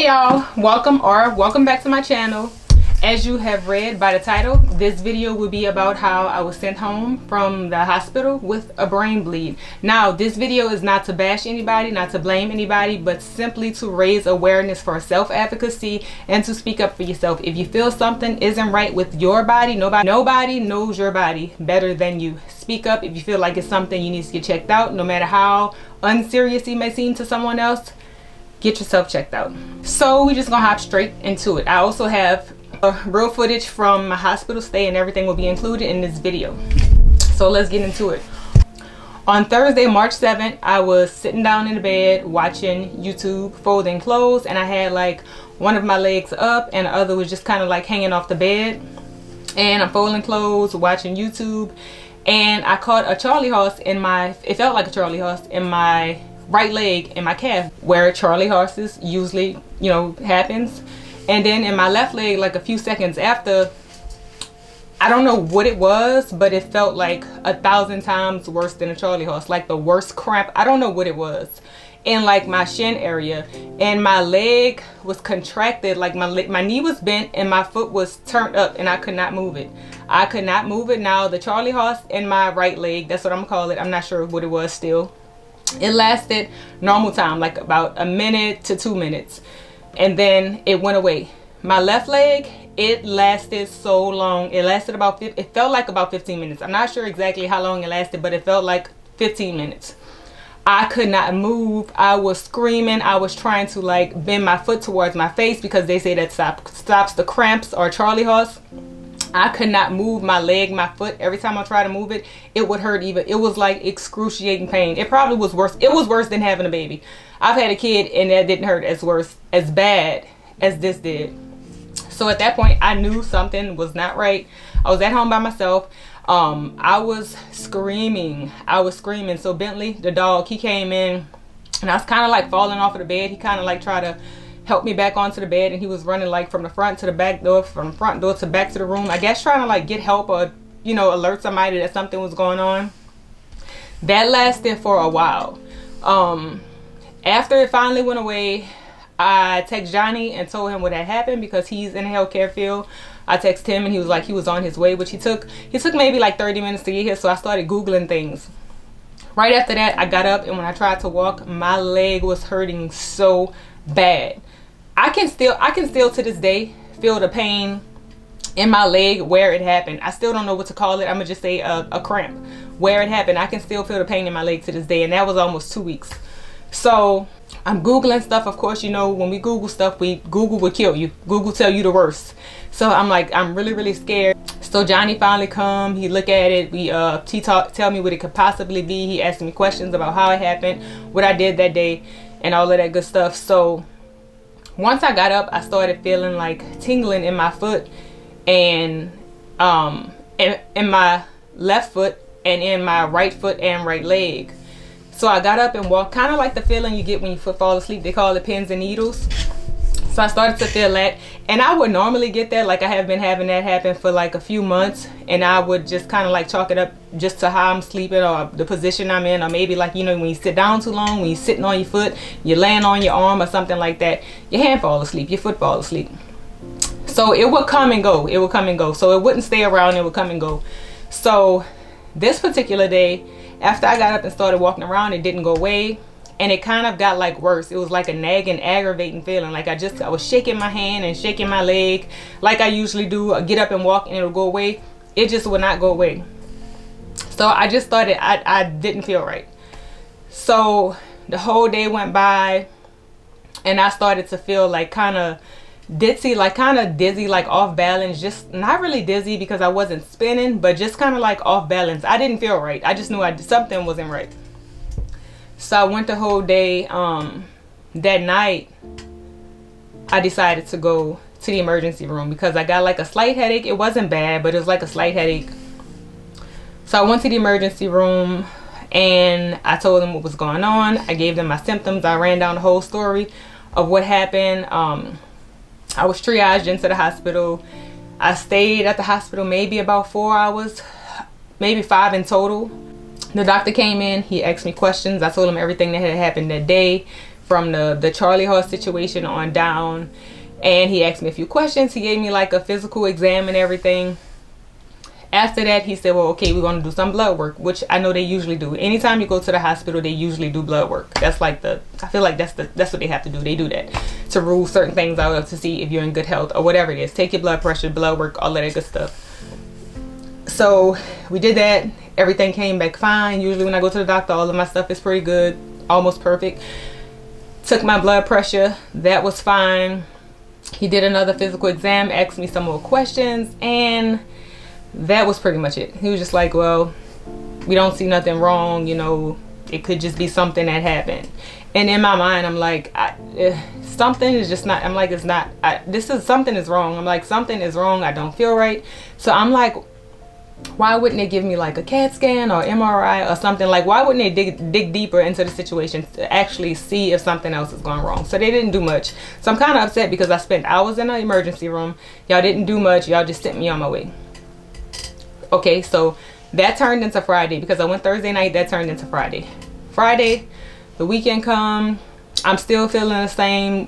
Hey y'all, welcome back to my channel. As you have read by the title, this video will be about how I was sent home from the hospital with a brain bleed. Now, this video is not to bash anybody, not to blame anybody, but simply to raise awareness for self-advocacy and to speak up for yourself. If you feel something isn't right with your body, nobody knows your body better than you. Speak up if you feel like it's something you need to get checked out, no matter how unserious it may seem to someone else. Get yourself checked out. So we're just gonna hop straight into it. I also have real footage from my hospital stay and everything will be included in this video. So let's get into it. On Thursday, March 7th, I was sitting down in the bed watching YouTube, folding clothes, and I had like one of my legs up and the other was just kind of like hanging off the bed. And I'm folding clothes, watching YouTube, and I caught a Charlie horse in my, it felt like a Charlie horse in my right leg, in my calf, where Charlie horses usually, happens. And then in my left leg, like a few seconds after, I don't know what it was, but it felt like 1,000 times worse than a Charlie horse, like the worst cramp. I don't know what it was. In like my shin area, and my leg was contracted, like my knee was bent and my foot was turned up and I could not move it. I could not move it. Now the Charlie horse in my right leg, that's what I'm gonna call it. I'm not sure what it was still. It lasted normal time, like about a minute to 2 minutes. And then it went away. My left leg, it lasted so long. It lasted about, it felt like about 15 minutes. I'm not sure exactly how long it lasted, but it felt like 15 minutes. I could not move. I was screaming. I was trying to like bend my foot towards my face because they say that stops the cramps or Charlie horse. I could not move my leg, my foot. Every time I tried to move it, it would hurt even. It was like excruciating pain. It probably was worse. It was worse than having a baby. I've had a kid and that didn't hurt as bad as this did. So at that point, I knew something was not right. I was at home by myself. I was screaming. So Bentley, the dog, he came in and I was kind of like falling off of the bed. He kind of like tried to help me back onto the bed, and he was running like from the front to the back door, from the front door to back to the room. I guess trying to like get help or, alert somebody that something was going on. That lasted for a while. After it finally went away, I texted Johnny and told him what had happened because he's in the healthcare field. I texted him and he was like he was on his way, which he took maybe like 30 minutes to get here. So I started Googling things. Right after that, I got up, and when I tried to walk, my leg was hurting so bad. I can still to this day feel the pain in my leg where it happened. I still don't know what to call it. I'm gonna just say a cramp where it happened. I can still feel the pain in my leg to this day, and that was almost 2 weeks. So I'm Googling stuff. Of course, when we Google stuff, Google will kill you. Google tell you the worst. So I'm like, I'm really, really scared. So Johnny finally come. He look at it. He tell me what it could possibly be. He asked me questions about how it happened, what I did that day, and all of that good stuff. So once I got up, I started feeling like tingling in my foot and in my left foot and in my right foot and right leg. So I got up and walked, kind of like the feeling you get when your foot falls asleep. They call it pins and needles. So I started to feel that, and I would normally get that, like I have been having that happen for like a few months, and I would just kind of like chalk it up just to how I'm sleeping or the position I'm in, or maybe like when you sit down too long, when you're sitting on your foot, you're laying on your arm or something like that, your hand fall asleep, your foot fall asleep. So it would come and go. It would come and go. So it wouldn't stay around. It would come and go. So this particular day, after I got up and started walking around, it didn't go away. And it kind of got like worse. It was like a nagging, aggravating feeling. Like I was shaking my hand and shaking my leg like I usually do. I get up and walk and it'll go away. It just would not go away. So I just started, I didn't feel right. So the whole day went by and I started to feel like kind of ditzy, like kind of dizzy, like off balance. Just not really dizzy because I wasn't spinning, but just kind of like off balance. I didn't feel right. I just knew something wasn't right. So I went the whole day. That night, I decided to go to the emergency room because I got like a slight headache. It wasn't bad, but it was like a slight headache. So I went to the emergency room and I told them what was going on. I gave them my symptoms. I ran down the whole story of what happened. I was triaged into the hospital. I stayed at the hospital maybe about 4 hours, maybe 5 in total. The doctor came in, he asked me questions. I told him everything that had happened that day, from the Charlie horse situation on down, and he asked me a few questions. He gave me like a physical exam and everything. After that, he said, well, okay, we're going to do some blood work, which I know they usually do. Anytime you go to the hospital, they usually do blood work. That's like I feel like that's what they have to do. They do that to rule certain things out, to see if you're in good health or whatever it is. Take your blood pressure, blood work, all of that good stuff. So we did that. Everything came back fine. Usually when I go to the doctor, all of my stuff is pretty good, almost perfect. Took my blood pressure. That was fine. He did another physical exam, asked me some more questions, and that was pretty much it. He was just like, well, we don't see nothing wrong, you know, it could just be something that happened. And in my mind, I'm like, something is just not, I'm like, it's not, something is wrong. I'm like, something is wrong. I don't feel right. So I'm like, why wouldn't they give me like a CAT scan or MRI or something? Like, why wouldn't they dig deeper into the situation to actually see if something else is going wrong? So they didn't do much. So I'm kind of upset because I spent hours in the emergency room. Y'all didn't do much. Y'all just sent me on my way. Okay, so that turned into Friday because I went Thursday night. That turned into Friday. Friday, the weekend come. I'm still feeling the same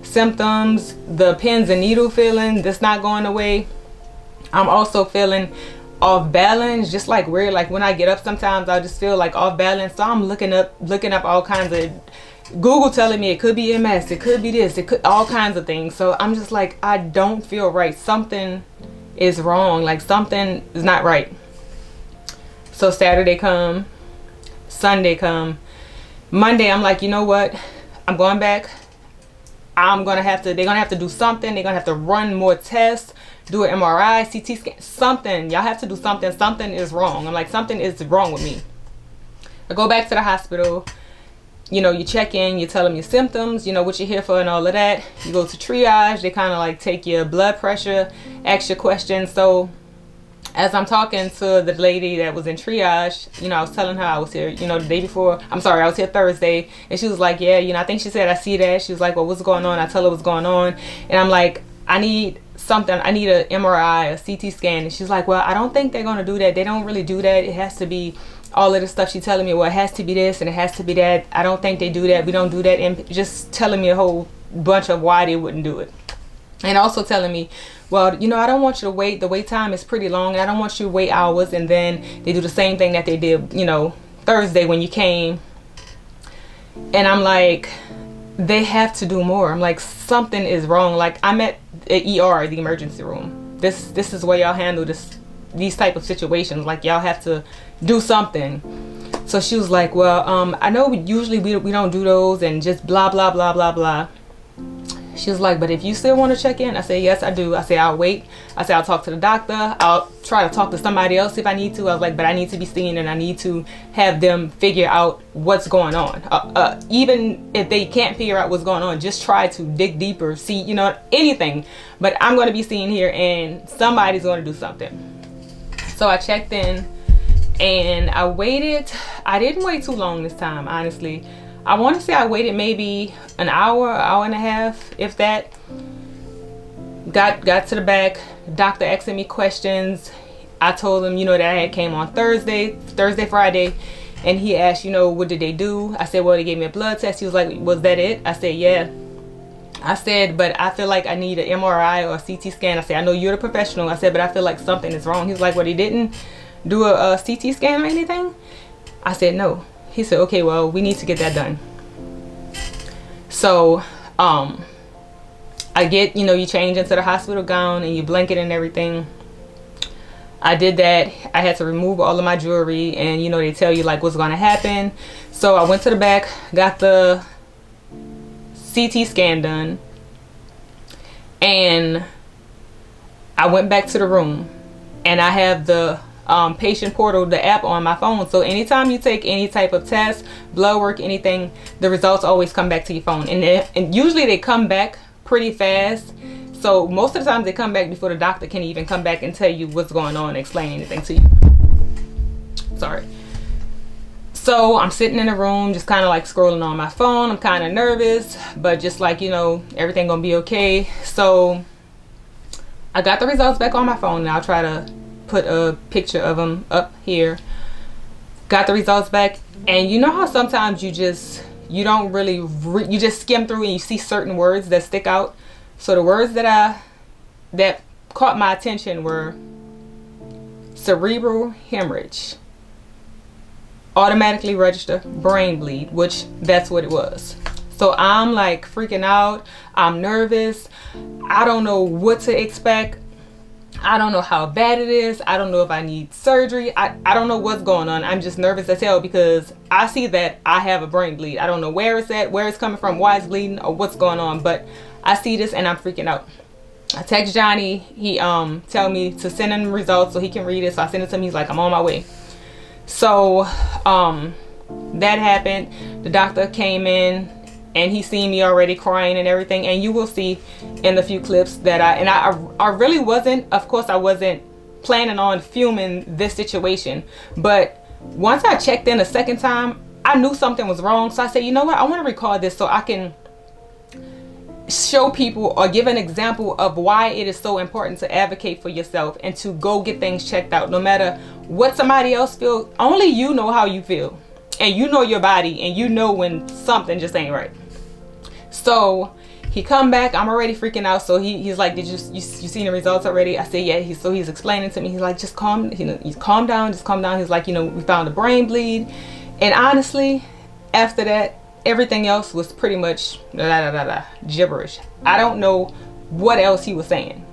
symptoms. The pins and needle feeling, that's not going away. I'm also feeling off balance, just like weird. Like when I get up, sometimes I just feel like off balance. So I'm looking up all kinds of, Google telling me it could be MS, it could be this, it could, all kinds of things. So I'm just like, I don't feel right. Something is wrong, like something is not right. So Saturday come, Sunday come, Monday I'm like, you know what, I'm going back. They're gonna have to do something. They're gonna have to run more tests, do an MRI, CT scan, something. Y'all have to do something. Something is wrong. I'm like, something is wrong with me. I go back to the hospital. You know, you check in, you tell them your symptoms, you know, what you're here for and all of that. You go to triage. They kind of like take your blood pressure, ask you questions. So as I'm talking to the lady that was in triage, you know, I was telling her I was here, you know, the day before. I'm sorry, I was here Thursday. And she was like, yeah, you know, I think she said, I see that. She was like, well, what's going on? I tell her what's going on. And I'm like, I need something. I need an MRI, a CT scan. And she's like, well, I don't think they're going to do that. They don't really do that. It has to be all of the stuff. She's telling me, well, it has to be this and it has to be that. I don't think they do that. We don't do that. And just telling me a whole bunch of why they wouldn't do it. And also telling me, well, you know, I don't want you to wait. The wait time is pretty long. And I don't want you to wait hours. And then they do the same thing that they did, you know, Thursday when you came. And I'm like, they have to do more. I'm like, something is wrong. Like, I'm at the ER, the emergency room. This is where y'all handle these type of situations. Like, y'all have to do something. So she was like, well, I know usually we don't do those and just blah blah blah blah blah. She was like, but if you still want to check in, I said, yes, I do. I said, I'll wait. I said, I'll talk to the doctor. I'll try to talk to somebody else if I need to. I was like, but I need to be seen and I need to have them figure out what's going on. Even if they can't figure out what's going on, just try to dig deeper, see, you know, anything. But I'm going to be seen here and somebody's going to do something. So I checked in and I waited. I didn't wait too long this time, honestly. I want to say I waited maybe an hour and a half, if that. Got to the back. Doctor asking me questions. I told him, you know, that I had came on Thursday, Friday, and he asked, you know, what did they do? I said, well, they gave me a blood test. He was like, was that it? I said, yeah. I said, but I feel like I need an MRI or a CT scan. I said, I know you're the professional. I said, but I feel like something is wrong. He was like, well, they didn't do a CT scan or anything? I said, no. He said, okay, well, we need to get that done. So, I get, you know, you change into the hospital gown and you blanket and everything. I did that. I had to remove all of my jewelry and, you know, they tell you like what's going to happen. So I went to the back, got the CT scan done, and I went back to the room and I have the patient portal, the app on my phone. So anytime you take any type of test, blood work, anything, the results always come back to your phone. And usually they come back pretty fast. So most of the times they come back before the doctor can even come back and tell you what's going on and explain anything to you. Sorry. So I'm sitting in the room, just kind of like scrolling on my phone. I'm kind of nervous, but just like, you know, everything gonna be okay. So I got the results back on my phone, and I'll try to put a picture of them up here. Got the results back, and you know how sometimes you you don't really you just skim through and you see certain words that stick out. So the words that caught my attention were cerebral hemorrhage, automatically register brain bleed, which that's what it was. So I'm like freaking out. I'm nervous. I don't know what to expect. I don't know how bad it is. I don't know if I need surgery. I don't know what's going on. I'm just nervous as hell because I see that I have a brain bleed. I don't know where it's at, where it's coming from, why it's bleeding, or what's going on. But I see this and I'm freaking out. I text Johnny. He tell me to send him results so he can read it. So I send it to him. He's like, I'm on my way. So that happened. The doctor came in and he seen me already crying and everything, and you will see in the few clips that I really wasn't, of course I wasn't planning on filming this situation, but once I checked in a second time, I knew something was wrong. So I said, you know what, I want to record this so I can show people or give an example of why it is so important to advocate for yourself and to go get things checked out. No matter what somebody else feels, only you know how you feel, and you know your body, and you know when something just ain't right. So he come back, I'm already freaking out. So he's like, did you seen the results already? I said, yeah. So he's explaining to me. He's like, just calm down, just calm down. He's like, we found a brain bleed. And honestly, after that, everything else was pretty much gibberish. I don't know what else he was saying.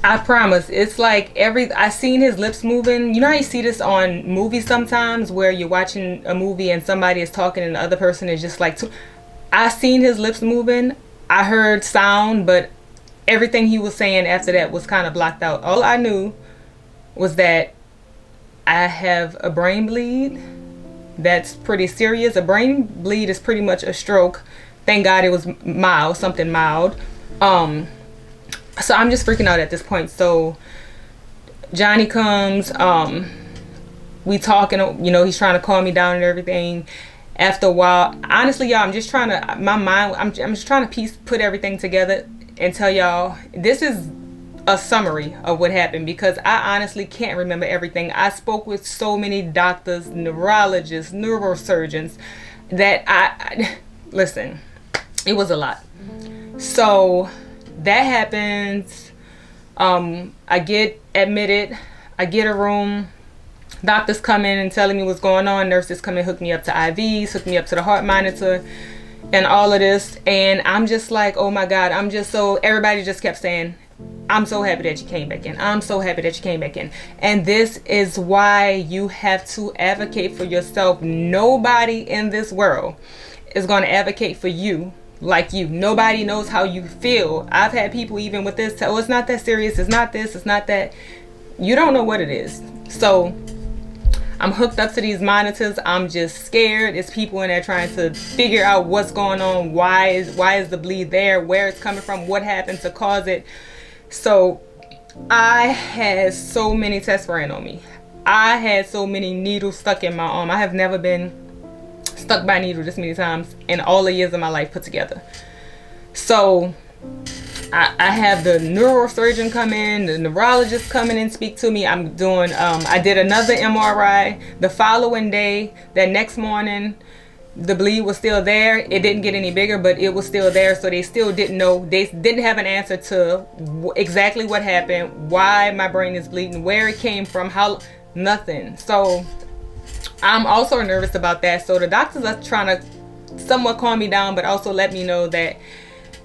I promise, it's like I seen his lips moving. You know how you see this on movies sometimes where you're watching a movie and somebody is talking and the other person is just like, I seen his lips moving. I heard sound, but everything he was saying after that was kind of blocked out. All I knew was that I have a brain bleed. That's pretty serious. A brain bleed is pretty much a stroke. Thank God it was mild, something mild. So I'm just freaking out at this point. So Johnny comes, we talking, he's trying to calm me down and everything. After a while, honestly, y'all, I'm just trying to, I'm just trying to put everything together and tell y'all, this is a summary of what happened, because I honestly can't remember everything. I spoke with so many doctors, neurologists, neurosurgeons, that listen, it was a lot. So that happens. I get admitted. I get a room. Doctors come in and telling me what's going on. Nurses come and hook me up to IVs, hook me up to the heart monitor and all of this. And I'm just like, oh my God, everybody just kept saying, I'm so happy that you came back in. I'm so happy that you came back in. And this is why you have to advocate for yourself. Nobody in this world is going to advocate for you like you. Nobody knows how you feel. I've had people even with this tell, oh, it's not that serious. It's not this. It's not that. You don't know what it is. So I'm hooked up to these monitors. I'm just scared. It's people in there trying to figure out what's going on. Why is the bleed there? Where it's coming from? What happened to cause it? So I had so many tests ran on me. I had so many needles stuck in my arm. I have never been stuck by a needle this many times in all the years of my life put together. So I have the neurosurgeon come in, the neurologist come in and speak to me. I'm doing, I did another MRI the following day. That next morning, the bleed was still there. It didn't get any bigger, but it was still there. So they still didn't know. They didn't have an answer to exactly what happened, why my brain is bleeding, where it came from, nothing. So I'm also nervous about that. So the doctors are trying to somewhat calm me down, but also let me know that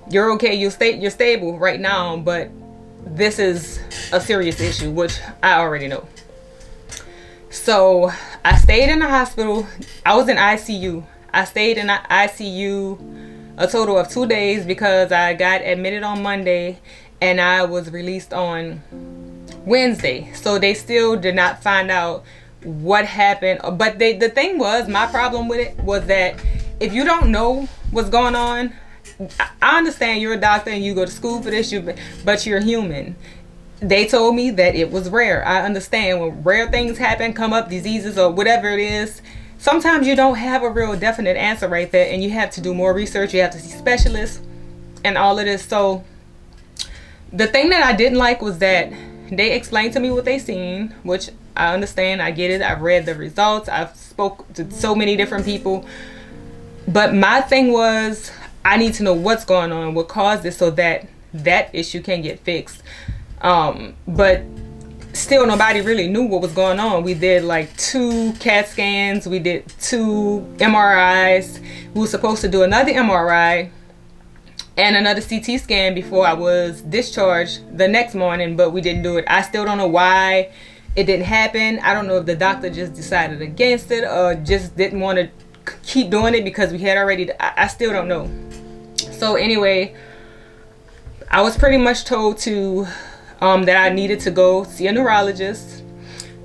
you're okay, you're stable right now, but this is a serious issue, which I already know. So I stayed in the hospital. I was in ICU. I stayed in the ICU a total of 2 days because I got admitted on Monday and I was released on Wednesday. So they still did not find out what happened. But the thing was, my problem with it was that if you don't know what's going on, I understand you're a doctor and you go to school for this, but you're human. They told me that it was rare. I understand when rare things happen, come up, diseases or whatever it is, sometimes you don't have a real definite answer right there, and you have to do more research. You have to see specialists and all of this. So the thing that I didn't like was that they explained to me what they seen, which I understand. I get it. I've read the results. I've spoke to so many different people. But my thing was, I need to know what's going on, what caused it, so that that issue can get fixed. But still nobody really knew what was going on. We did like 2 CAT scans, we did 2 MRIs. We were supposed to do another MRI and another CT scan before I was discharged the next morning, but we didn't do it. I still don't know why it didn't happen. I don't know if the doctor just decided against it or just didn't want to keep doing it because we had already, I still don't know. So anyway, I was pretty much told to that I needed to go see a neurologist,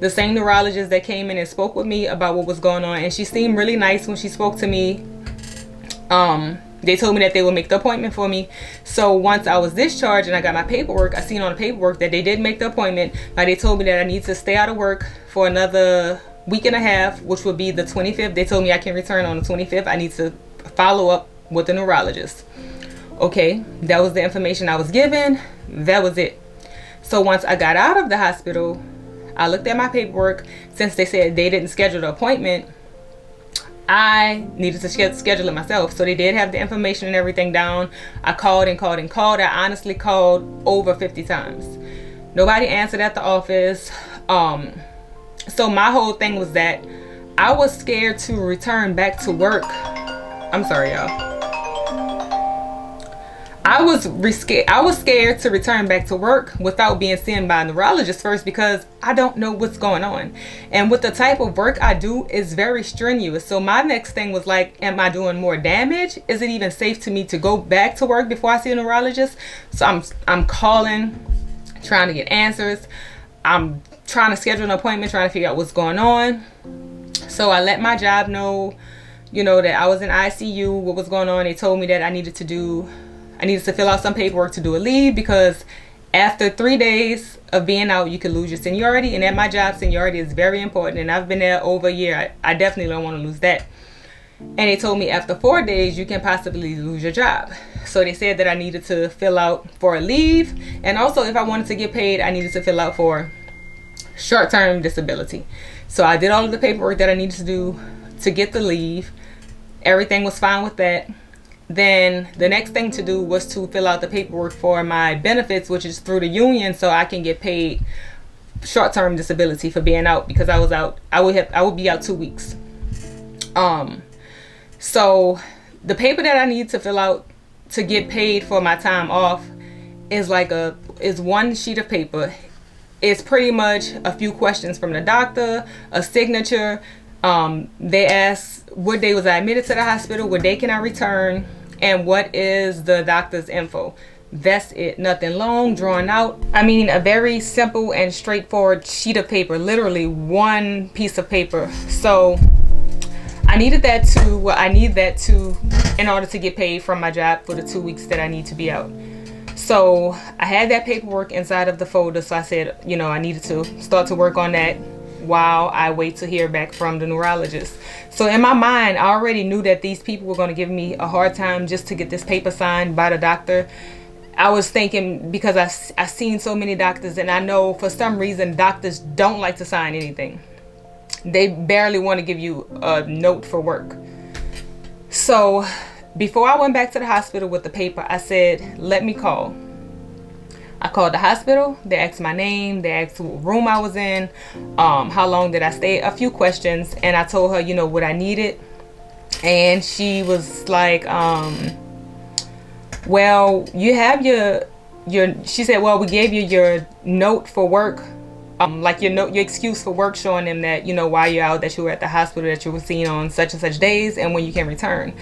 the same neurologist that came in and spoke with me about what was going on, and she seemed really nice when she spoke to me. They told me that they would make the appointment for me. So once I was discharged and I got my paperwork, I seen on the paperwork that they did make the appointment. Now they told me that I need to stay out of work for another week and a half, which would be the 25th. They told me I can return on the 25th. I need to follow up with the neurologist. Okay, that was the information I was given. That was it. So once I got out of the hospital, I looked at my paperwork. Since they said they didn't schedule the appointment, I needed to schedule it myself. So they did have the information and everything down. I called and called and called. I honestly called over 50 times. Nobody answered at the office. So my whole thing was that I was scared to return back to work. I'm sorry, y'all. I was scared to return back to work without being seen by a neurologist first, because I don't know what's going on. And with the type of work I do, is very strenuous. So my next thing was like, am I doing more damage? Is it even safe to me to go back to work before I see a neurologist? So I'm calling, trying to get answers. I'm trying to schedule an appointment, trying to figure out what's going on. So I let my job know, that I was in ICU, what was going on. They told me that I needed to fill out some paperwork to do a leave, because after 3 days of being out, you could lose your seniority. And at my job, seniority is very important. And I've been there over a year. I definitely don't want to lose that. And they told me after 4 days, you can possibly lose your job. So they said that I needed to fill out for a leave. And also, if I wanted to get paid, I needed to fill out for short-term disability. So I did all of the paperwork that I needed to do to get the leave. Everything was fine with that. Then the next thing to do was to fill out the paperwork for my benefits, which is through the union, so I can get paid short-term disability for being out, because I was out. I would be out 2 weeks. So the paper that I need to fill out to get paid for my time off is one sheet of paper. It's pretty much a few questions from the doctor, a signature. They asked what day was I admitted to the hospital, what day can I return, and what is the doctor's info. That's it. Nothing long, drawn out. I mean, a very simple and straightforward sheet of paper, literally one piece of paper. So I need that to in order to get paid from my job for the 2 weeks that I need to be out. So I had that paperwork inside of the folder. So I said, I needed to start to work on that while I wait to hear back from the neurologist. So in my mind, I already knew that these people were going to give me a hard time just to get this paper signed by the doctor. I was thinking, because I've seen so many doctors, and I know for some reason doctors don't like to sign anything. They barely want to give you a note for work. So before I went back to the hospital with the paper, I said, let me call. I called the hospital. They asked my name. They asked what room I was in, how long did I stay, a few questions. And I told her, what I needed. And she was like, well, you have she said, well, we gave you your note for work. Like your excuse for work, showing them that, while you're out, that you were at the hospital, that you were seen on such and such days, and when you can return.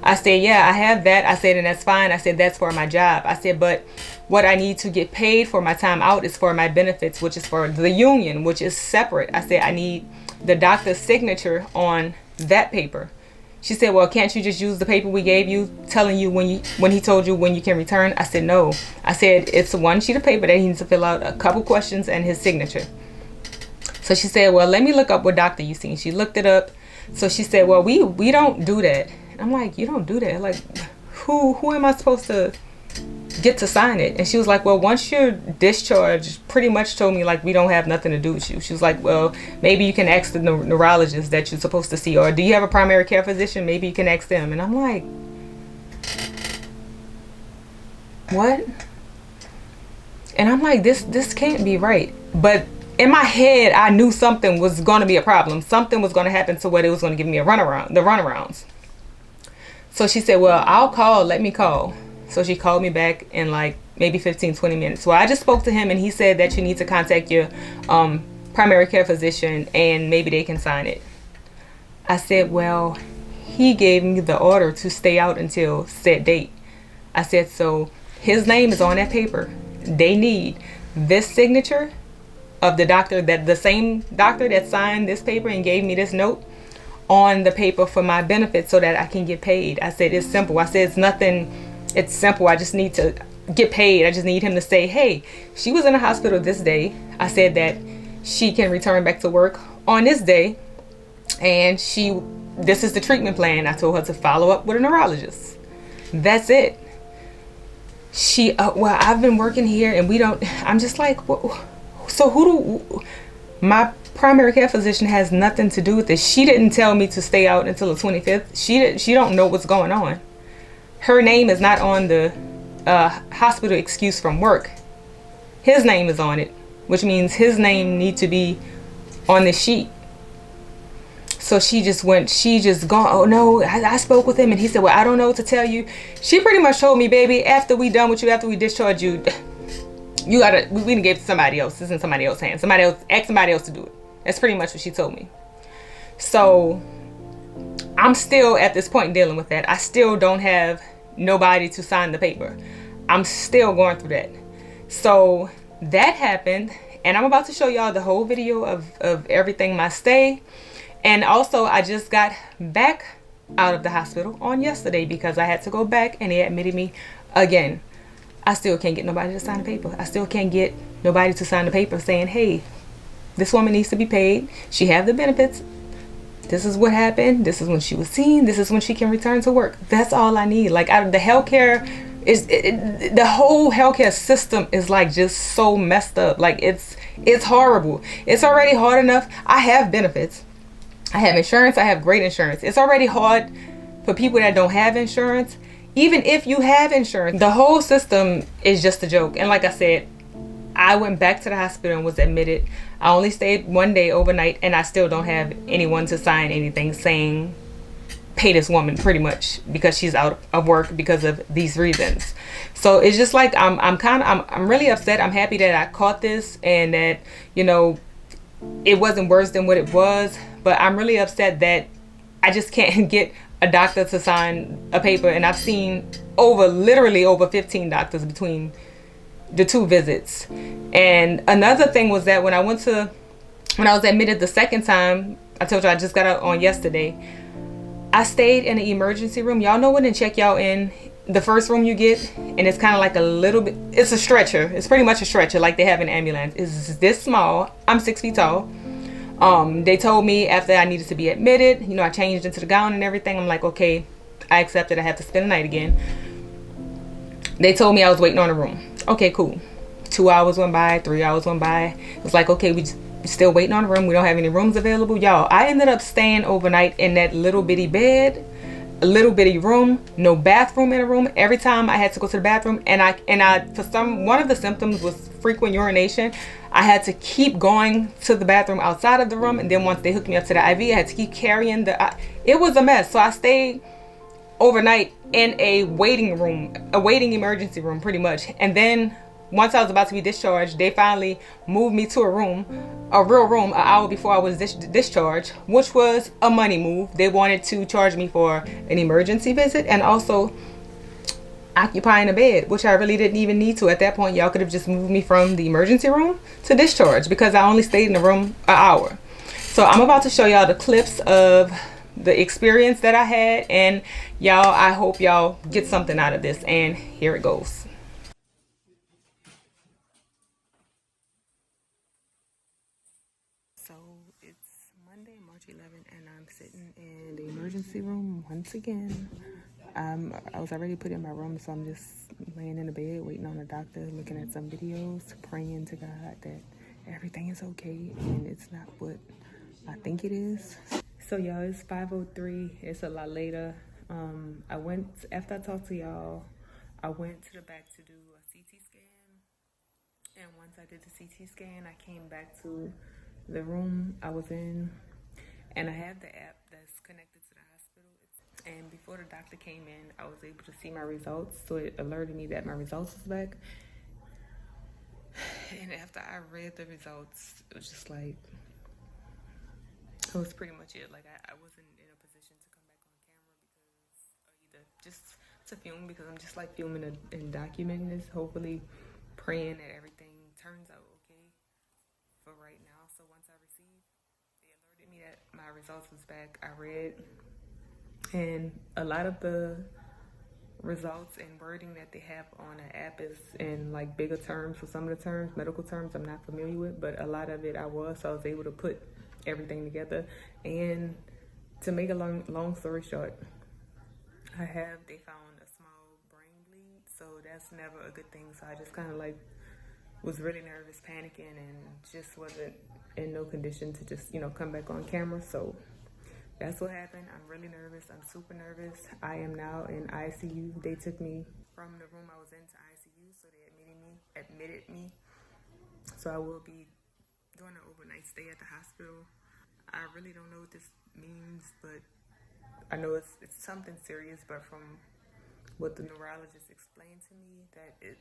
I said, yeah, I have that. I said, and that's fine. I said, that's for my job. I said, but what I need to get paid for my time out is for my benefits, which is for the union, which is separate. I said, I need the doctor's signature on that paper. She said, well, can't you just use the paper we gave you, telling you when he told you when you can return? I said, no. I said, it's one sheet of paper that he needs to fill out, a couple questions, and his signature. So she said, well, let me look up what doctor you seen. She looked it up. So she said, well, we don't do that. And I'm like, you don't do that? Like, who am I supposed to get to sign it. And she was like, well, once you're discharged, pretty much told me like, we don't have nothing to do with you. She was like, well, maybe you can ask the neurologist that you're supposed to see, or do you have a primary care physician? Maybe you can ask them. And I'm like, what? And I'm like, this can't be right. But in my head, I knew something was going to be a problem. Something was going to happen to where it was going to give me a runaround, the runarounds. So she said, well, I'll call, let me call. So she called me back in like maybe 15-20 minutes. Well, I just spoke to him and he said that you need to contact your primary care physician and maybe they can sign it. I said, well, he gave me the order to stay out until said date. I said, so his name is on that paper. They need this signature of the doctor, that the same doctor that signed this paper and gave me this note, on the paper for my benefits so that I can get paid. I said, it's simple. I said, it's nothing, it's simple. I just need to get paid. I just need him to say, hey, she was in the hospital this day. I said that she can return back to work on this day. And this is the treatment plan. I told her to follow up with a neurologist. That's it. Well, I've been working here and we don't, I'm just like, well, so my primary care physician has nothing to do with this. She didn't tell me to stay out until the 25th. She don't know what's going on. Her name is not on the hospital excuse from work. His name is on it, which means his name needs to be on the sheet. So she just gone, oh no, I spoke with him and he said, well, I don't know what to tell you. She pretty much told me, baby, after we done with you, after we discharge you, we didn't give it to somebody else. It's in somebody else's hands. Ask somebody else to do it. That's pretty much what she told me. So I'm still at this point dealing with that. I still don't have nobody to sign the paper. I'm still going through that. So that happened, and I'm about to show y'all the whole video of everything, my stay. And also I just got back out of the hospital on yesterday because I had to go back and they admitted me again. I still can't get nobody to sign the paper. I still can't get nobody to sign the paper saying, hey, this woman needs to be paid. She have the benefits. This is what happened. This is when she was seen. This is when she can return to work. That's all I need. Like, out of the healthcare, the whole healthcare system is like just so messed up. Like, it's horrible. It's already hard enough. I have benefits. I have insurance. I have great insurance. It's already hard for people that don't have insurance. Even if you have insurance, the whole system is just a joke. And like I said, I went back to the hospital and was admitted. I only stayed one day overnight and I still don't have anyone to sign anything saying pay this woman, pretty much, because she's out of work because of these reasons. So it's just like I'm really upset. I'm happy that I caught this and that, you know, it wasn't worse than what it was, but I'm really upset that I just can't get a doctor to sign a paper. And I've seen literally over 15 doctors between the 2 visits. And another thing was that when I was admitted the second time, I told you I just got out on yesterday, I stayed in the emergency room. Y'all know when they check y'all in, the first room you get, and it's kind of like a little bit, it's a stretcher. It's pretty much a stretcher like they have in an ambulance. It's this small. I'm 6 feet tall. They told me after I needed to be admitted, you know, I changed into the gown and everything. I'm like, okay, I accepted. I have to spend the night again. They told me I was waiting on a room. Okay, cool. 2 hours went by, 3 hours went by. It was like, okay, we're still waiting on a room. We don't have any rooms available. Y'all, I ended up staying overnight in that little bitty bed, a little bitty room, no bathroom in a room. Every time I had to go to the bathroom, and I one of the symptoms was frequent urination. I had to keep going to the bathroom outside of the room, and then once they hooked me up to the IV, I had to keep carrying it was a mess. So I stayed overnight in a waiting emergency room, pretty much. And then once I was about to be discharged, they finally moved me to a real room, an hour before I was discharged, which was a money move. They wanted to charge me for an emergency visit and also occupying a bed, which I really didn't even need to at that point. Y'all could have just moved me from the emergency room to discharge because I only stayed in the room an hour. So I'm about to show y'all the clips of the experience that I had, and y'all, I hope y'all get something out of this, and here it goes. So it's Monday, March 11th, and I'm sitting in the emergency room once again. I was already put in my room, so I'm just laying in the bed waiting on the doctor, looking at some videos, praying to God that everything is okay and it's not what I think it is. So y'all, it's 5:03. It's a lot later. After I talked to y'all, I went to the back to do a CT scan. And once I did the CT scan, I came back to the room I was in, and I have the app that's connected to the hospital. And before the doctor came in, I was able to see my results, so it alerted me that my results was back. And after I read the results, it was just like, it was pretty much it. Like, I wasn't in a position to come back on camera or either just to film, because I'm just like filming and documenting this, hopefully praying that everything turns out okay for right now. So once they alerted me that my results was back, I read, and a lot of the results and wording that they have on the app is in like bigger terms. So some of the terms, medical terms, I'm not familiar with, but a lot of it I was. So I was able to put everything together. And to make a long story short, they found a small brain bleed, so that's never a good thing. So I just kind of like was really nervous, panicking, and just wasn't in no condition to just come back on camera. So that's what happened. I'm really nervous. I'm super nervous. I am now in ICU. They took me from the room I was in to ICU, so they admitted me. So I will be doing an overnight stay at the hospital. I really don't know what this means, but I know it's something serious. But from what the neurologist explained to me, that it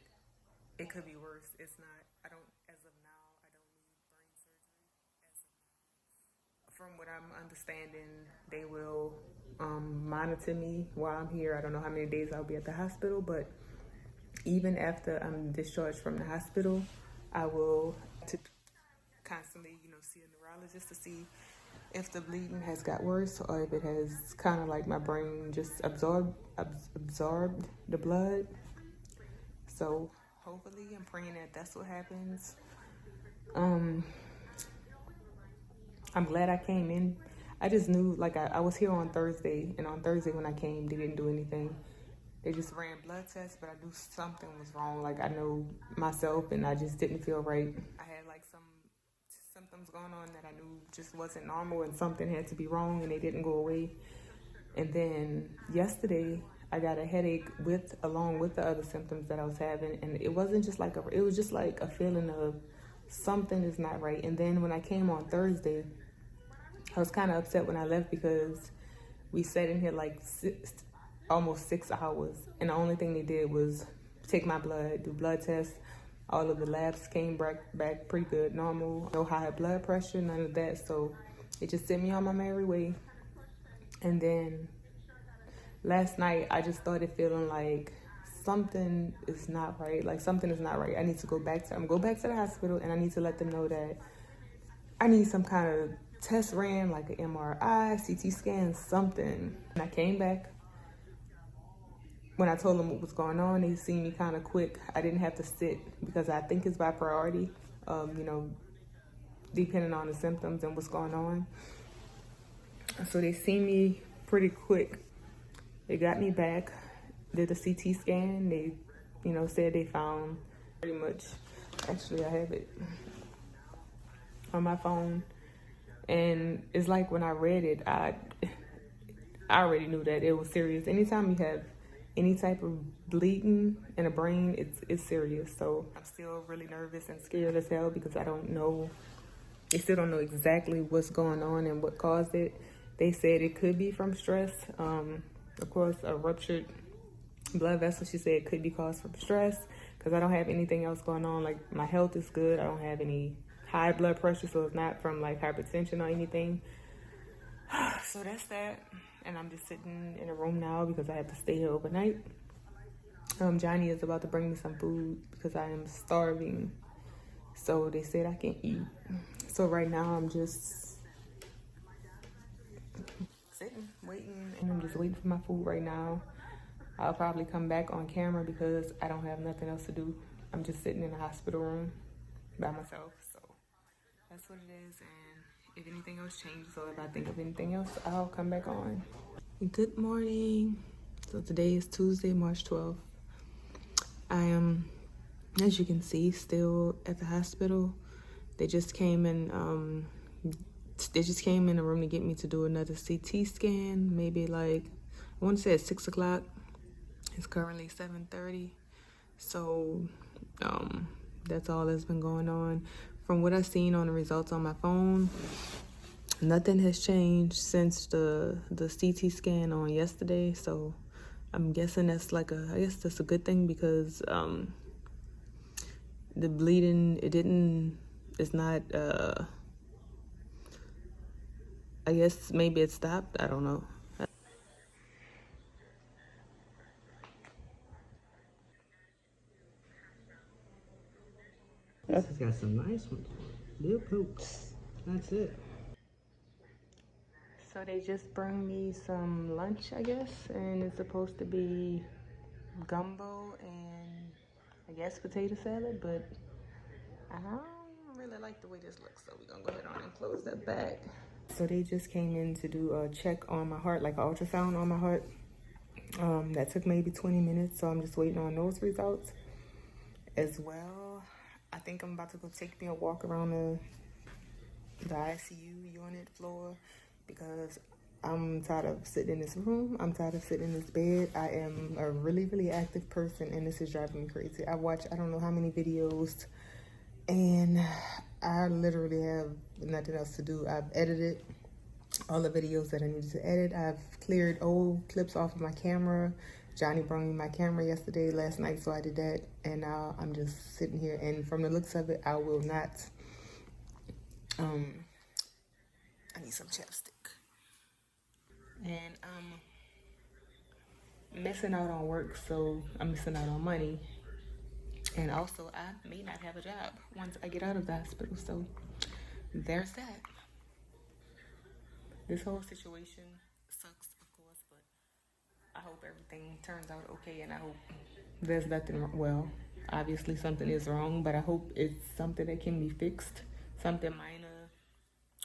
could be worse. It's not. I don't. As of now, I don't need brain surgery. As of now, from what I'm understanding, they will monitor me while I'm here. I don't know how many days I'll be at the hospital, but even after I'm discharged from the hospital, I will constantly, see a neurologist to see if the bleeding has got worse or if it has kind of like my brain just absorbed the blood. So hopefully, I'm praying that that's what happens. I'm glad I came in. I just knew, like, I was here on Thursday, and on Thursday when I came, they didn't do anything. They just ran blood tests, but I knew something was wrong. Like, I know myself, and I just didn't feel right. I had like some symptoms going on that I knew just wasn't normal, and something had to be wrong, and they didn't go away. And then yesterday, I got a headache along with the other symptoms that I was having, and it wasn't just like it was just like a feeling of something is not right. And then when I came on Thursday, I was kind of upset when I left because we sat in here like almost 6 hours, and the only thing they did was take my blood, do blood tests. All of the labs came back pretty good, normal, no high blood pressure, none of that. So it just sent me on my merry way. And then last night, I just started feeling like something is not right. Like, something is not right. I need to go back to the hospital, and I need to let them know that I need some kind of test ran, like an MRI, CT scan, something. And I came back. When I told them what was going on, they seen me kind of quick. I didn't have to sit because I think it's by priority, depending on the symptoms and what's going on. So they seen me pretty quick. They got me back, did a CT scan. They, said they found pretty much, actually I have it on my phone. And it's like when I read it, I already knew that it was serious. Anytime you have any type of bleeding in the brain, it's serious. So I'm still really nervous and scared as hell because I don't know. They still don't know exactly what's going on and what caused it. They said it could be from stress. Of course, a ruptured blood vessel, she said, it could be caused from stress because I don't have anything else going on. Like, my health is good. I don't have any high blood pressure, so it's not from like hypertension or anything. So that's that. And I'm just sitting in a room now because I have to stay here overnight. Johnny is about to bring me some food because I am starving. So they said I can eat. So right now I'm just sitting, waiting, and I'm just waiting for my food right now. I'll probably come back on camera because I don't have nothing else to do. I'm just sitting in the hospital room by myself. So that's what it is. And if anything else changes or if I think of anything else, I'll come back on. Good morning. So today is Tuesday, March 12th. I am, as you can see, still at the hospital. They just came in, the room to get me to do another CT scan, maybe like, I want to say at 6 o'clock. It's currently 7:30. So that's all that's been going on. From what I've seen on the results on my phone, nothing has changed since the CT scan on yesterday. So I'm guessing that's like I guess that's a good thing, because the bleeding, it's not, I guess maybe it stopped. I don't know. This has got some nice ones. Little poops. That's it. So they just bring me some lunch, I guess, and it's supposed to be gumbo and I guess potato salad, but I don't really like the way this looks, so we're gonna go ahead on and close that bag. So they just came in to do a check on my heart, like an ultrasound on my heart. That took maybe 20 minutes, so I'm just waiting on those results as well. I think I'm about to go take me a walk around the ICU unit floor, because I'm tired of sitting in this room. I'm tired of sitting in this bed. I am a really, really active person, and this is driving me crazy. I watch I don't know how many videos, and I literally have nothing else to do. I've edited all the videos that I needed to edit. I've cleared old clips off of my camera. Johnny brought me my camera last night, so I did that, and now I'm just sitting here, and from the looks of it, I will not, I need some chapstick. And I'm missing out on work, so I'm missing out on money. And also, I may not have a job once I get out of the hospital, so there's that. This whole situation sucks, of course, but I hope everything turns out okay, and I hope there's nothing wrong. Well, obviously something is wrong, but I hope it's something that can be fixed, something minor.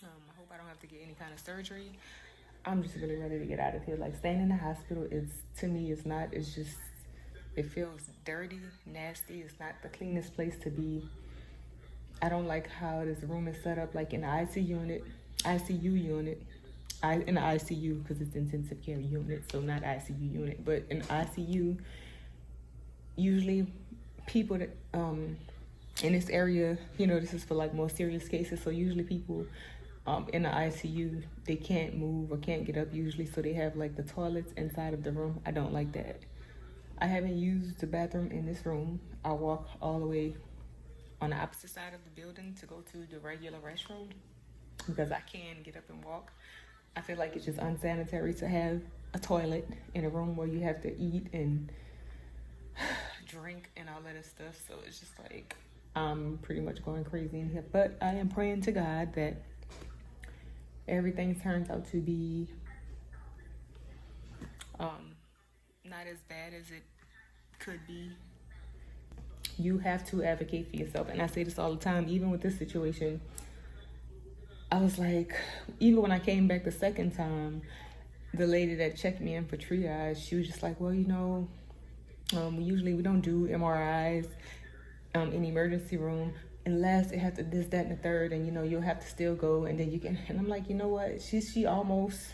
I hope I don't have to get any kind of surgery. I'm just really ready to get out of here. Like, staying in the hospital to me, it's just, it feels dirty, nasty. It's not the cleanest place to be. I don't like how this room is set up, like in the ICU unit, in the ICU, because it's intensive care unit, so not ICU unit, but in ICU, usually people that, in this area, this is for like more serious cases, so usually people in the ICU, they can't move or can't get up usually, so they have like the toilets inside of the room. I don't like that. I haven't used the bathroom in this room. I walk all the way on the opposite side of the building to go to the regular restroom, because I can get up and walk. I feel like it's just unsanitary to have a toilet in a room where you have to eat and drink and all that stuff. So it's just like, I'm pretty much going crazy in here. But I am praying to God that everything turns out to be not as bad as it could be. You have to advocate for yourself, and I say this all the time. Even with this situation, I was like, even when I came back the second time, the lady that checked me in for triage, she was just like, well, usually we don't do MRIs in emergency room unless it has to this, that, and the third, and you'll have to still go, and then you can. And I'm like, you know what? She almost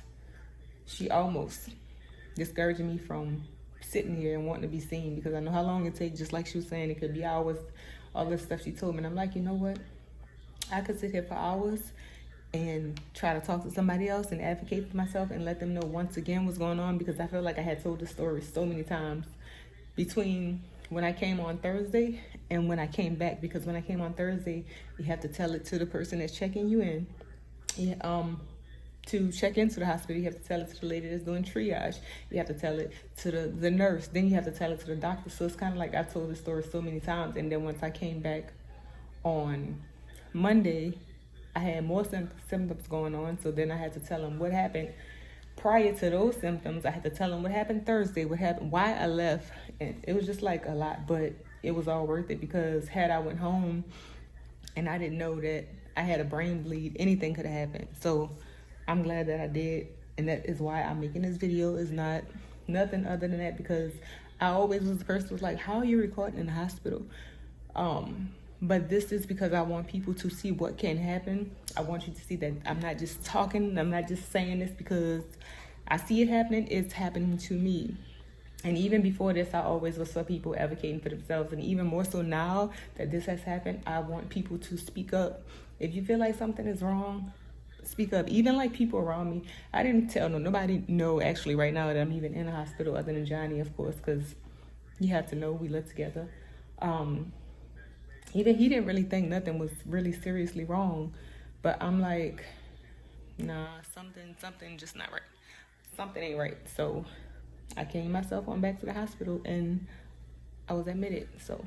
discouraging me from sitting here and wanting to be seen, because I know how long it takes. Just like she was saying, it could be hours. All this stuff she told me, and I'm like, you know what? I could sit here for hours and try to talk to somebody else and advocate for myself and let them know once again what's going on, because I feel like I had told the story so many times between when I came on Thursday and when I came back. Because when I came on Thursday, you have to tell it to the person that's checking you in. To check into the hospital, you have to tell it to the lady that's doing triage. You have to tell it to the nurse. Then you have to tell it to the doctor. So it's kind of like I've told the story so many times. And then once I came back on Monday, I had more symptoms going on. So then I had to tell them what happened prior to those symptoms. I had to tell them what happened Thursday, what happened, why I left. And it was just like a lot, but it was all worth it, because had I went home and I didn't know that I had a brain bleed, anything could have happened. So I'm glad that I did, and that is why I'm making this video. Is not Nothing other than that, because I always was the person who was like, how are you recording in the hospital? But this is because I want people to see what can happen. I want you to see that I'm not just talking, I'm not just saying this because I see it happening, it's happening to me. And even before this, I always was for people advocating for themselves. And even more so now that this has happened, I want people to speak up. If you feel like something is wrong, speak up. Even like people around me, I didn't tell nobody know actually right now that I'm even in the hospital other than Johnny, of course, because you have to know we live together. Even he didn't really think nothing was really seriously wrong, but I'm like, nah, something just not right. Something ain't right. So I came myself on back to the hospital and I was admitted. So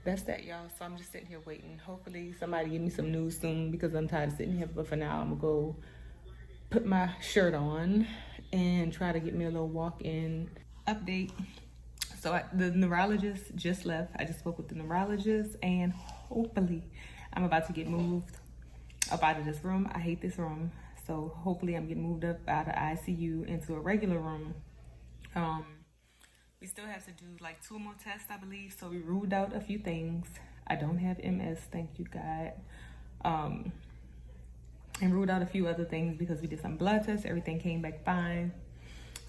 that's that, y'all. So I'm just sitting here waiting. Hopefully somebody give me some news soon because I'm tired of sitting here. But for now, I'm gonna go put my shirt on and try to get me a little walk-in update. So the neurologist just left. I just spoke with the neurologist, and hopefully I'm about to get moved up out of this room. I hate this room. So hopefully I'm getting moved up out of ICU into a regular room. We still have to do like 2 more tests, I believe. So we ruled out a few things. I don't have MS, thank you, God. And ruled out a few other things because we did some blood tests. Everything came back fine.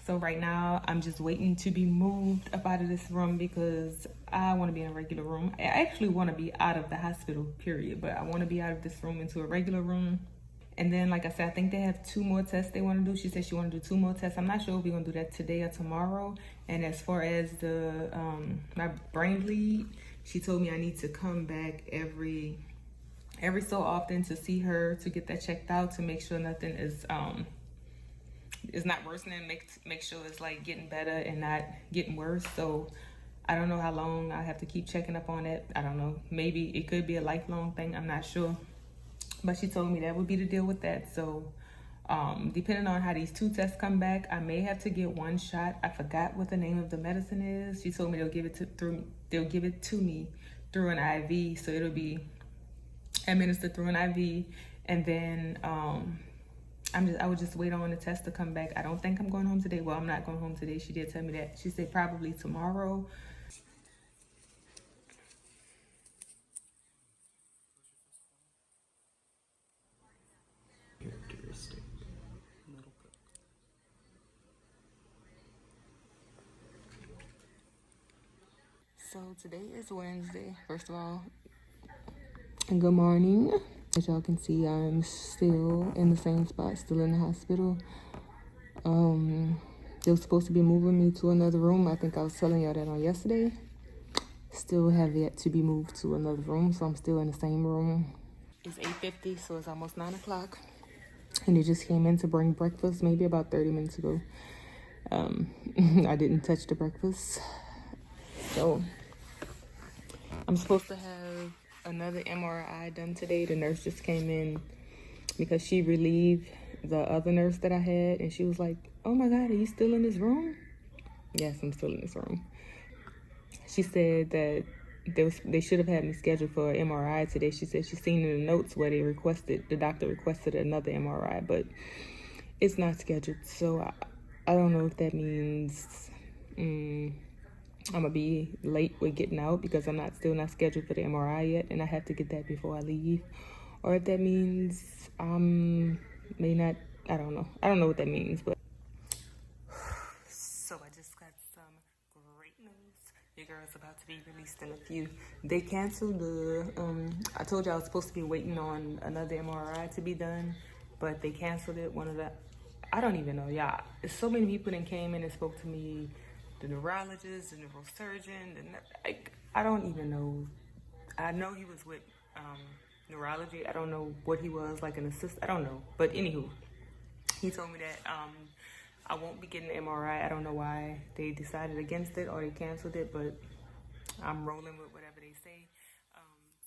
So right now, I'm just waiting to be moved up out of this room because I want to be in a regular room. I actually want to be out of the hospital, period. But I want to be out of this room into a regular room. And then, like I said, I think they have 2 more tests they want to do. She said she want to do 2 more tests. I'm not sure if we're going to do that today or tomorrow. And as far as the my brain bleed, she told me I need to come back every so often to see her to get that checked out to make sure nothing is not worsening, make sure it's like getting better and not getting worse. So I don't know how long I have to keep checking up on it. I don't know. Maybe it could be a lifelong thing. I'm not sure. But she told me that would be the deal with that. So depending on how these 2 tests come back, I may have to get 1 shot. I forgot what the name of the medicine is. She told me they'll give it to me through an IV. So it'll be administered through an IV, and then I would just wait on the test to come back. I don't think I'm going home today. Well, I'm not going home today. She did tell me that. She said probably tomorrow. Characteristic. So today is Wednesday. First of all, and good morning. As y'all can see, I'm still in the same spot, still in the hospital. They were supposed to be moving me to another room. I think I was telling y'all that on yesterday. Still have yet to be moved to another room, so I'm still in the same room. It's 8:50, so it's almost 9 o'clock. And they just came in to bring breakfast maybe about 30 minutes ago. I didn't touch the breakfast. So I'm supposed to have another MRI done today. The nurse just came in because she relieved the other nurse that I had, and she was like, oh my God, are you still in this room? Yes, I'm still in this room. She said that they should have had me scheduled for an MRI today. She said she's seen in the notes where the doctor requested another MRI, but it's not scheduled. So I don't know if that means I'm gonna be late with getting out because I'm still not scheduled for the MRI yet, and I have to get that before I leave. Or if that means may not, I don't know. I don't know what that means, but. So I just got some great news. Your girl's about to be released in a few. They canceled I told you I was supposed to be waiting on another MRI to be done, but they canceled it. I don't even know, y'all. So many people that came in and spoke to me, the neurologist, the neurosurgeon, I don't even know. I know he was with neurology. I don't know what he was, like an assistant. I don't know. But anywho, he told me that I won't be getting the MRI. I don't know why they decided against it or they canceled it, but I'm rolling with whatever they say.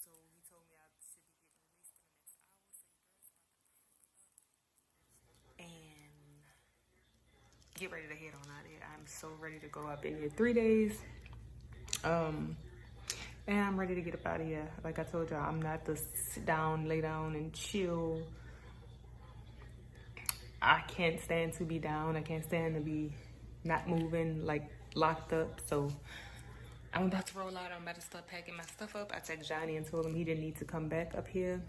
So he told me I should be getting released in the next hour. And get ready to head on out of here. I'm so ready to go up in here 3 days. And I'm ready to get up out of here. Like I told y'all, I'm not the sit down, lay down, and chill. I can't stand to be down. I can't stand to be not moving, like locked up. So I'm about to roll out. I'm about to start packing my stuff up. I texted Johnny and told him he didn't need to come back up here,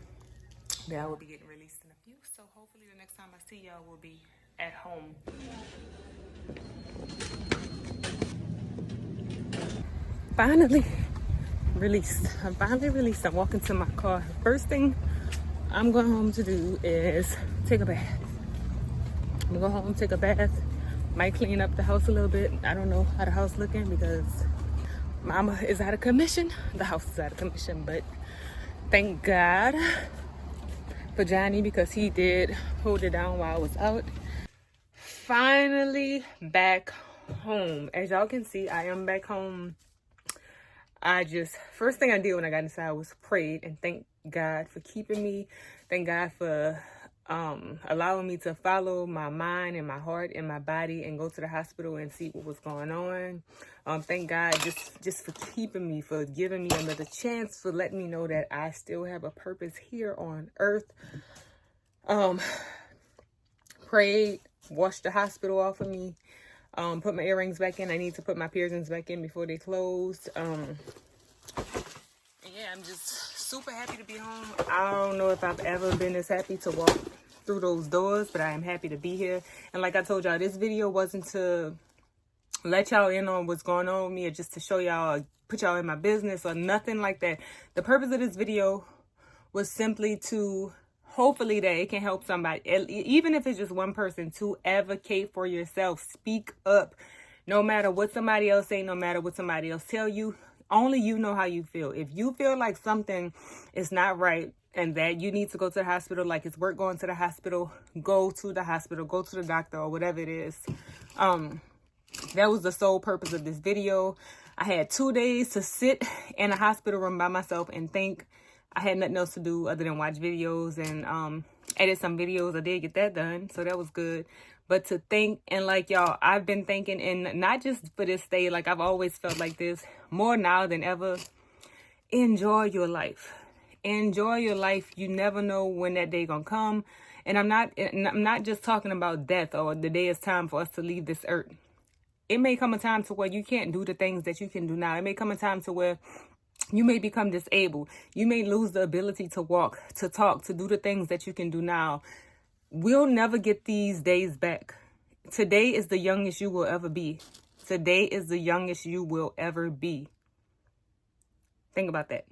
that I will be getting released in a few. So hopefully the next time I see y'all will be at home. Finally released. I'm finally released. I'm walking to my car. First thing I'm going home to do is take a bath. I'm gonna go home, take a bath, might clean up the house a little bit. I don't know how the house looking because mama is out of commission. The house is out of commission, but thank God for Johnny because he did hold it down while I was out. Finally back home. As y'all can see, I am back home. First thing I did when I got inside was prayed and thank God for keeping me. Thank God for allowing me to follow my mind and my heart and my body and go to the hospital and see what was going on. Thank God just for keeping me, for giving me another chance, for letting me know that I still have a purpose here on earth. Prayed, washed the hospital off of me, put my earrings back in. I need to put my piercings back in before they closed. And yeah, I'm just super happy to be home. I don't know if I've ever been this happy to walk through those doors, but I am happy to be here. And like I told y'all, this video wasn't to let y'all in on what's going on with me or just to show y'all, put y'all in my business or nothing like that. The purpose of this video was simply to hopefully that it can help somebody, even if it's just one person, to advocate for yourself. Speak up. No matter what somebody else say, no matter what somebody else tell you, only you know how you feel. If you feel like something is not right and that you need to go to the hospital, like it's worth going to the hospital, go to the hospital, go to the doctor or whatever it is. That was the sole purpose of this video. I had 2 days to sit in a hospital room by myself and think. I had nothing else to do other than watch videos and edit some videos. I did get that done, so that was good. But to think, and like y'all, I've been thinking, and not just for this day, like I've always felt like this, more now than ever, enjoy your life. Enjoy your life. You never know when that day gonna come. And I'm not just talking about death or the day it's time for us to leave this earth. It may come a time to where you can't do the things that you can do now. It may come a time to where you may become disabled. You may lose the ability to walk, to talk, to do the things that you can do now. We'll never get these days back. Today is the youngest you will ever be. Today is the youngest you will ever be. Think about that.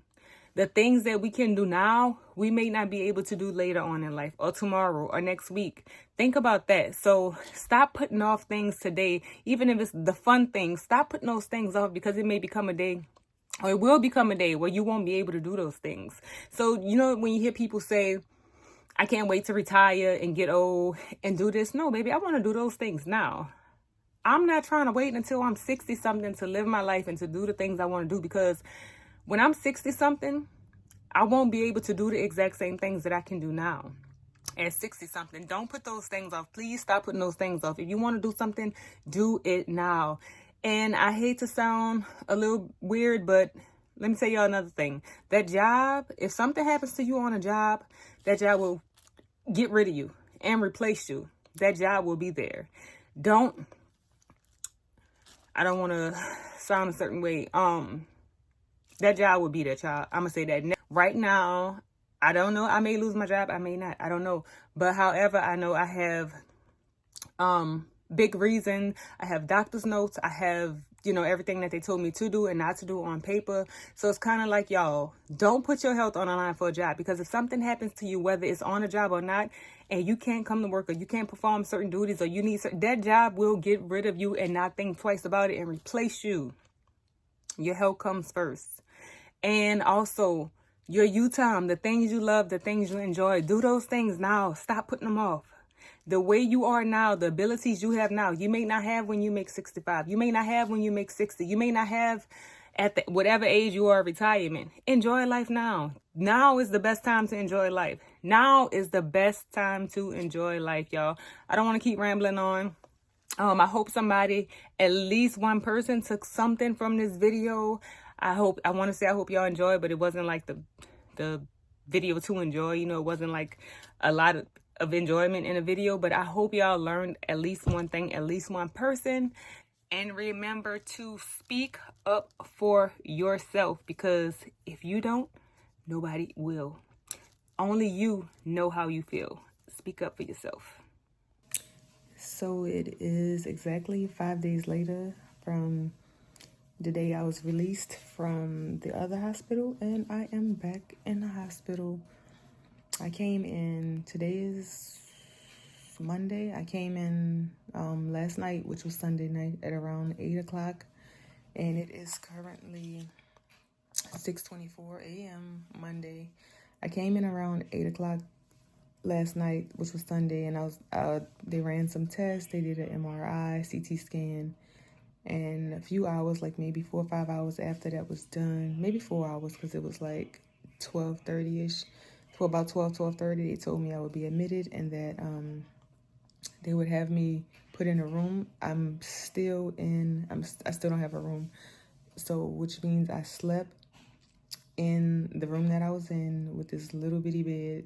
The things that we can do now, we may not be able to do later on in life or tomorrow or next week. Think about that. So stop putting off things today, even if it's the fun things. Stop putting those things off because it may become a day, or it will become a day where you won't be able to do those things. So, you know, when you hear people say, I can't wait to retire and get old and do this. No, baby, I want to do those things now. I'm not trying to wait until I'm 60 something to live my life and to do the things I want to do, because when I'm 60 something, I won't be able to do the exact same things that I can do now at 60 something. Don't put those things off. Please stop putting those things off. If you want to do something, do it now. And I hate to sound a little weird, but let me tell y'all another thing. That job, if something happens to you on a job, that job will get rid of you and replace you. That job will be there. I don't want to sound a certain way. That job will be there, child. I'm going to say that. Right now, I don't know. I may lose my job. I may not. I don't know. But however, I know I have big reason. I have doctor's notes. I have, you know, everything that they told me to do and not to do on paper. So it's kind of like, y'all, don't put your health on the line for a job, because if something happens to you, whether it's on a job or not, and you can't come to work or you can't perform certain duties or you need that job will get rid of you and not think twice about it and replace you. Your health comes first. And also your you time, the things you love, the things you enjoy, do those things now. Stop putting them off. The way you are now, the abilities you have now, you may not have when you make 65. You may not have when you make 60. You may not have at whatever age you are retirement. Enjoy life now. Now is the best time to enjoy life. Now is the best time to enjoy life, y'all. I don't want to keep rambling on. I hope somebody, at least one person, took something from this video. I hope y'all enjoy, but it wasn't like the video to enjoy. You know, it wasn't like a lot of of enjoyment in a video, but I hope y'all learned at least one thing, at least one person. And remember to speak up for yourself, because if you don't, nobody will. Only you know how you feel. Speak up for yourself. So it is exactly 5 days later from the day I was released from the other hospital, and I am back in the hospital. I came in, today is Monday. I came in last night, which was Sunday night, at around 8 o'clock, and it is currently 6:24 a.m. Monday. I came in around 8 o'clock last night, which was Sunday, and they ran some tests. They did an MRI, CT scan, and a few hours, like maybe 4 or 5 hours after that was done, maybe 4 hours, because it was like 12:30ish. So about 12:30, they told me I would be admitted, and that they would have me put in a room. I still don't have a room, so which means I slept in the room that I was in with this little bitty bed.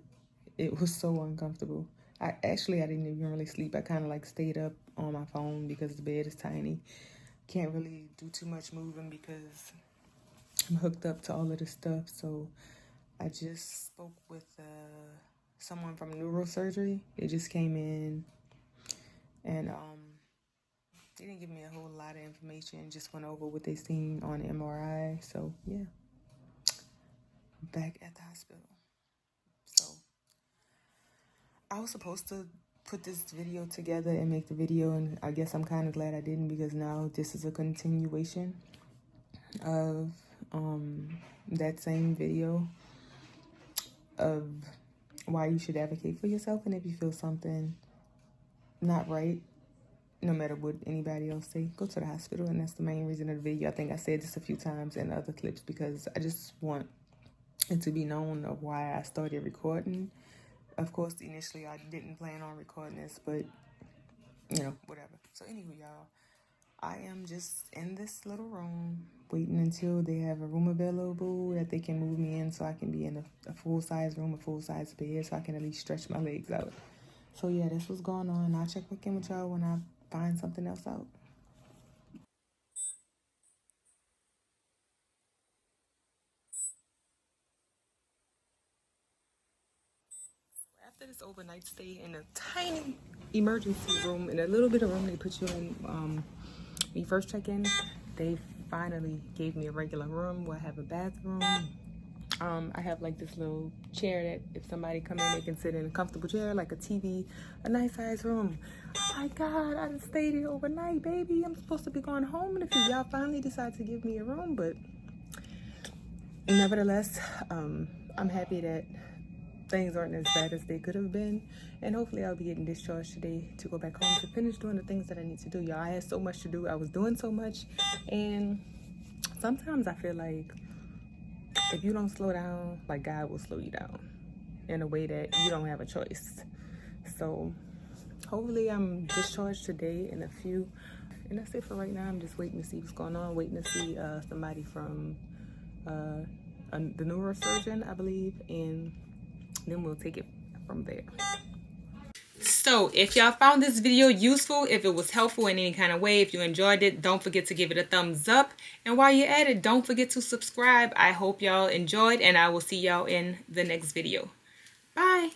It was so uncomfortable. I didn't even really sleep. I kind of like stayed up on my phone because the bed is tiny. Can't really do too much moving because I'm hooked up to all of this stuff. So I just spoke with someone from neurosurgery. They just came in, and they didn't give me a whole lot of information. Just went over what they seen on MRI. So yeah, back at the hospital. So I was supposed to put this video together and make the video, and I guess I'm kind of glad I didn't, because now this is a continuation of that same video of why you should advocate for yourself. And if you feel something not right, no matter what anybody else say, go to the hospital. And that's the main reason of the video. I think I said this a few times in other clips, because I just want it to be known of why I started recording. Of course, initially I didn't plan on recording this, but you know, whatever. So anyway, y'all, I am just in this little room waiting until they have a room available that they can move me in, so I can be in a full-size room, a full-size bed, so I can at least stretch my legs out. So yeah, that's what's going on. I'll check back in with y'all when I find something else out. After this overnight stay in a tiny emergency room, in a little bit of room they put you in when you first check in, they finally gave me a regular room where I have a bathroom. I have like this little chair that if somebody come in, they can sit in a comfortable chair, like a TV, a nice size room. Oh my God, I just stayed here overnight, baby. I'm supposed to be going home in a few. Y'all finally decided to give me a room, but nevertheless, I'm happy that things aren't as bad as they could have been, and hopefully I'll be getting discharged today to go back home to finish doing the things that I need to do. Y'all, I had so much to do. I was doing so much, and sometimes I feel like if you don't slow down, like God will slow you down in a way that you don't have a choice. So hopefully I'm discharged today in a few, and that's it for right now. I'm just waiting to see what's going on, waiting to see somebody from the neurosurgeon, I believe, and then we'll take it from there. So if y'all found this video useful, if it was helpful in any kind of way, if you enjoyed it, don't forget to give it a thumbs up. And while you're at it, don't forget to subscribe. I hope y'all enjoyed, and I will see y'all in the next video. Bye.